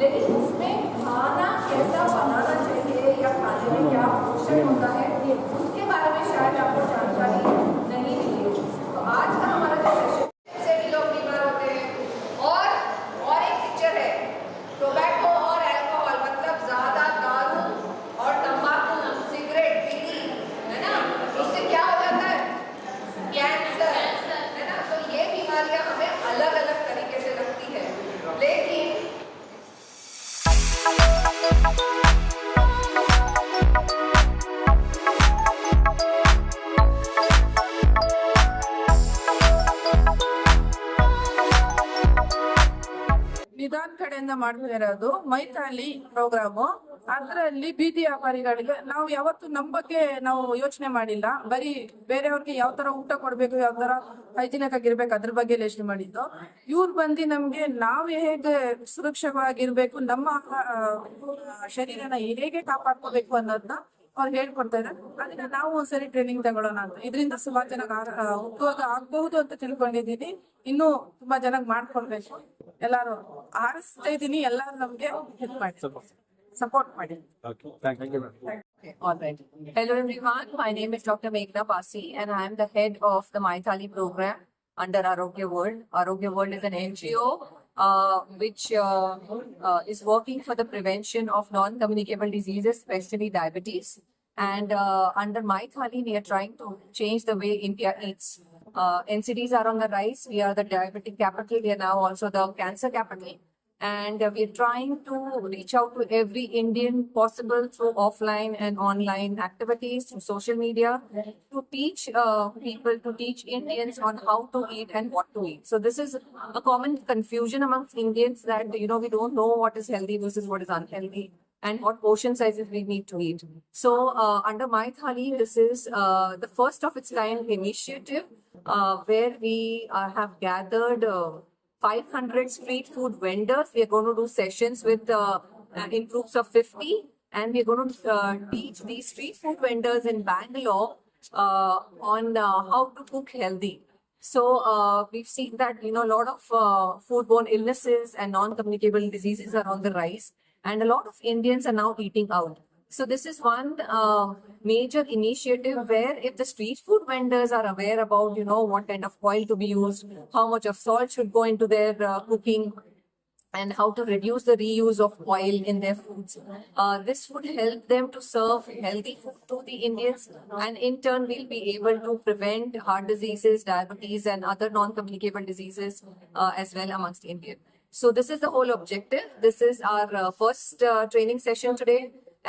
लेकिन उसमें खाना कैसा बनाना चाहिए या खाने में क्या पोषण होता है उसके बारे में शायद आपको जानकारी नहीं मिली हो। तो आज का हमारा जो सेशन से भी लोग बीमार होते हैं। और एक पिक्चर है टोबैको और अल्कोहल, मतलब ज्यादा दारू और तंबाकू, सिगरेट, बीड़ी, है ना, उससे क्या हो जाता है? कैंसर, है ना। तो ये बीमारियां हमें अलग अलग तरीके से लगती है, लेकिन ನಿಧಾನ್ ಕಡೆಯಿಂದ ಮಾಡ್ತಾ ಇರೋದು ಮೈಥಾಲಿ ಪ್ರೋಗ್ರಾಮು. ಅದರಲ್ಲಿ ಬೀದಿ ವ್ಯಾಪಾರಿಗಳಿಗೆ ನಾವು ಯಾವತ್ತು ನಮ್ಮ ಬಗ್ಗೆ ನಾವು ಯೋಚನೆ ಮಾಡಿಲ್ಲ, ಬರೀ ಬೇರೆಯವ್ರಿಗೆ ಯಾವ ತರ ಊಟ ಕೊಡ್ಬೇಕು, ಯಾವ ತರ ಹೈಜಿನಿಕ್ ಆಗಿರ್ಬೇಕು ಅದ್ರ ಬಗ್ಗೆ ಯೋಚನೆ ಮಾಡಿದ್ದು. ಇವ್ರು ಬಂದು ನಮ್ಗೆ ನಾವು ಹೇಗೆ ಸುರಕ್ಷಿತವಾಗಿರ್ಬೇಕು, ನಮ್ಮ ಶರೀರನ ಹೇಗೆ ಕಾಪಾಡ್ಕೋಬೇಕು ಅನ್ನೋದನ್ನ ಅವ್ರು ಹೇಳ್ಕೊಡ್ತಾ ಇದ್ದಾರೆ. ಅದಕ್ಕೆ ನಾವು ಒಂದ್ಸರಿ ಟ್ರೈನಿಂಗ್ ತಗೊಳ್ಳೋಣ ಅಂತ, ಇದರಿಂದ ಸುಮಾರು ಜನಕ್ಕೆ ಉಪಯೋಗ ಆಗ್ಬಹುದು ಅಂತ ತಿಳ್ಕೊಂಡಿದ್ದೀನಿ. ಇನ್ನೂ ತುಂಬಾ ಜನಕ್ಕೆ ಮಾಡ್ಕೊಳ್ಬೇಕು. ಎಲ್ಲಾರು ಆರಿಸ್ತಾ ಇದ್ದೀನಿ, ಎಲ್ಲಾರು ನಮ್ಗೆ ಹೆಲ್ಪ್ ಮಾಡಿ, ಸಪೋರ್ಟ್ ಮಾಡಿ. Okay, all right. Hello everyone, my name is Dr. Meghna Pasi and I am the head of the MyThali program under Arogya World. Arogya World is an NGO which is working for the prevention of non-communicable diseases, especially diabetes. And under MyThali, we are trying to change the way India eats. NCDs are on the rise. We are the diabetic capital. We are now also the cancer capital. And we are trying to reach out to every Indian possible through offline and online activities, through social media, to teach people, to teach Indians on how to eat and what to eat. So this is a common confusion amongst Indians that, we don't know what is healthy versus what is unhealthy and what portion sizes we need to eat. So under MyThali, this is the first of its kind initiative where we have gathered 500 street food vendors. We are going to do sessions with in groups of 50, and we are going to teach these street food vendors in Bangalore on how to cook healthy. So we've seen that a lot of foodborne illnesses and non-communicable diseases are on the rise, and a lot of Indians are now eating out. So this is one major initiative where if the street food vendors are aware about, what kind of oil to be used, how much of salt should go into their cooking, and how to reduce the reuse of oil in their foods. This would help them to serve healthy food to the Indians, and in turn we'll be able to prevent heart diseases, diabetes and other non-communicable diseases as well amongst Indians. So this is the whole objective. This is our first training session today.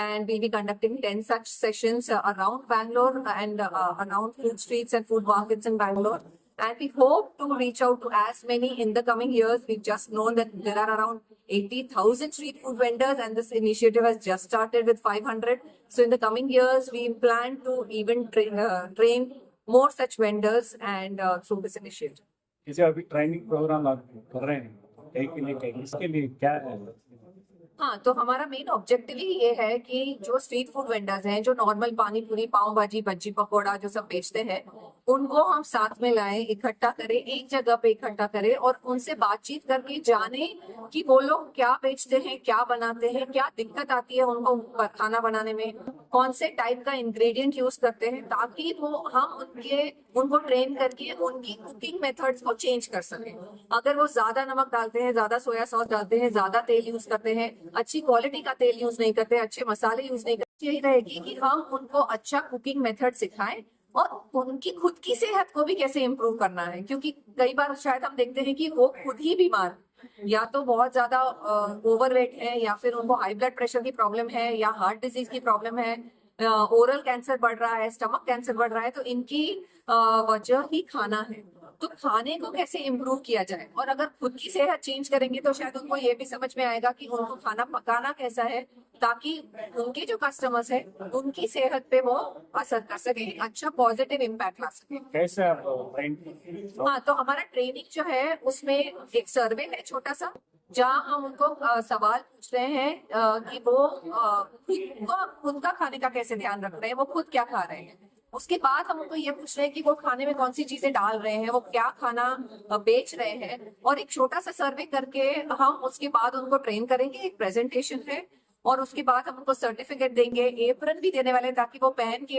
And we'll be conducting 10 such sessions around Bangalore and around food streets and food markets in Bangalore. And we hope to reach out to as many in the coming years. We've just known that there are around 80,000 street food vendors, and this initiative has just started with 500. So in the coming years, we plan to even train more such vendors and through this initiative. इसे अभी training programme आप कर रहे हैं, एक के लिए इसके लिए क्या है? हाँ, तो हमारा मेन ऑब्जेक्टिव ही ये है कि जो स्ट्रीट फूड वेंडर्स हैं, जो नॉर्मल पानी पूरी, पाव भाजी, भज्जी पकौड़ा जो सब बेचते हैं, उनको हम साथ में लाएं, इकट्ठा करें, एक जगह पे इकट्ठा करें और उनसे बातचीत करके जाने कि वो लोग क्या बेचते हैं, क्या बनाते हैं, क्या दिक्कत आती है उनको खाना बनाने में, कौन से टाइप का इंग्रेडिएंट यूज करते हैं, ताकि वो हम उनको ट्रेन करके उनकी कुकिंग मेथड्स को चेंज कर सकें। अगर वो ज्यादा नमक डालते हैं, ज्यादा सोया सॉस डालते हैं, ज्यादा तेल यूज करते हैं, अच्छी क्वालिटी का तेल यूज नहीं करते, अच्छे मसाले यूज नहीं करते, यही रहेगी कि हम उनको अच्छा कुकिंग मेथड सिखाएं और उनकी खुद की सेहत को भी कैसे इम्प्रूव करना है। क्योंकि कई बार शायद हम देखते हैं कि वो खुद ही बीमार, या तो बहुत ज्यादा ओवरवेट है, या फिर उनको हाई ब्लड प्रेशर की प्रॉब्लम है, या हार्ट डिजीज की प्रॉब्लम है, ओरल कैंसर बढ़ रहा है, स्टमक कैंसर बढ़ रहा है, तो इनकी वजह ही खाना है। तो खाने को कैसे इम्प्रूव किया जाए, और अगर खुद की सेहत चेंज करेंगे तो शायद उनको ये भी समझ में आएगा कि उनको खाना पकाना कैसा है, ताकि उनके जो कस्टमर्स है उनकी सेहत पे वो असर कर सके, अच्छा पॉजिटिव इम्पैक्ट ला सके। कैसे आप train- हाँ, तो हमारा ट्रेनिंग जो है उसमें एक सर्वे है छोटा सा, जहाँ हम उनको सवाल पूछ रहे हैं कि वो खुद का खाने का कैसे ध्यान रख रहे हैं, वो खुद क्या खा रहे हैं। उसके बाद हम उनको ये पूछ रहे हैं कि वो खाने में कौन सी चीजें डाल रहे हैं, वो क्या खाना बेच रहे हैं, और एक छोटा सा सर्वे करके हम उसके बाद उनको ट्रेन करेंगे। एक प्रेजेंटेशन है और उसके बाद हम उनको सर्टिफिकेट देंगे, एप्रन भी देने वाले हैं, ताकि वो पहन के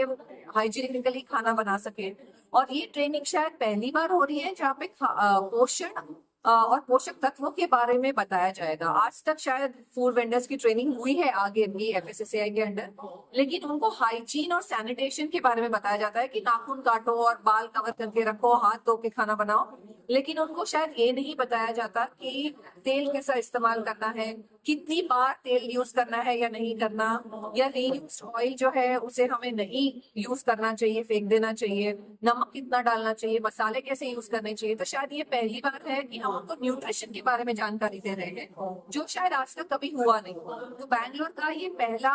हाइजीनिकली खाना बना सके। और ये ट्रेनिंग शायद पहली बार हो रही है जहाँ पे पोषण और पोषक तत्वों के बारे में बताया जाएगा। आज तक शायद फूड वेंडर्स की ट्रेनिंग हुई है आगे भी एफएसएसएआई के अंडर, लेकिन उनको हाइजीन और सैनिटेशन के बारे में बताया जाता है कि नाखून काटो और बाल कवर करके रखो, हाथ धो के खाना बनाओ, लेकिन उनको शायद ये नहीं बताया जाता कि तेल कैसा इस्तेमाल करना है, कितनी बार तेल यूज करना है या नहीं करना, या रीयूज ऑयल जो है उसे हमें नहीं यूज करना चाहिए, फेंक देना चाहिए, नमक कितना डालना चाहिए, मसाले कैसे यूज करने चाहिए। तो शायद ये पहली बार है कि हम उनको न्यूट्रिशन के बारे में जानकारी दे रहे हैं, जो शायद आज तक कभी हुआ नहीं। तो बैंगलोर का ये पहला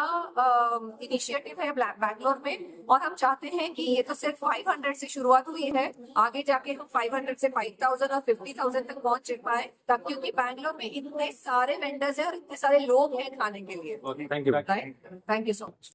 इनिशिएटिव है बैंगलोर में, और हम चाहते हैं कि ये तो सिर्फ 500 से शुरुआत हुई है, आगे जाके हम 500 से 5000 और 50,000 तक पहुंच पाए, तब क्योंकि बैंगलोर में इतने सारे वेंडर्स हैं और इतने सारे लोग हैं खाने के लिए। Thank you. Right, thank you so much.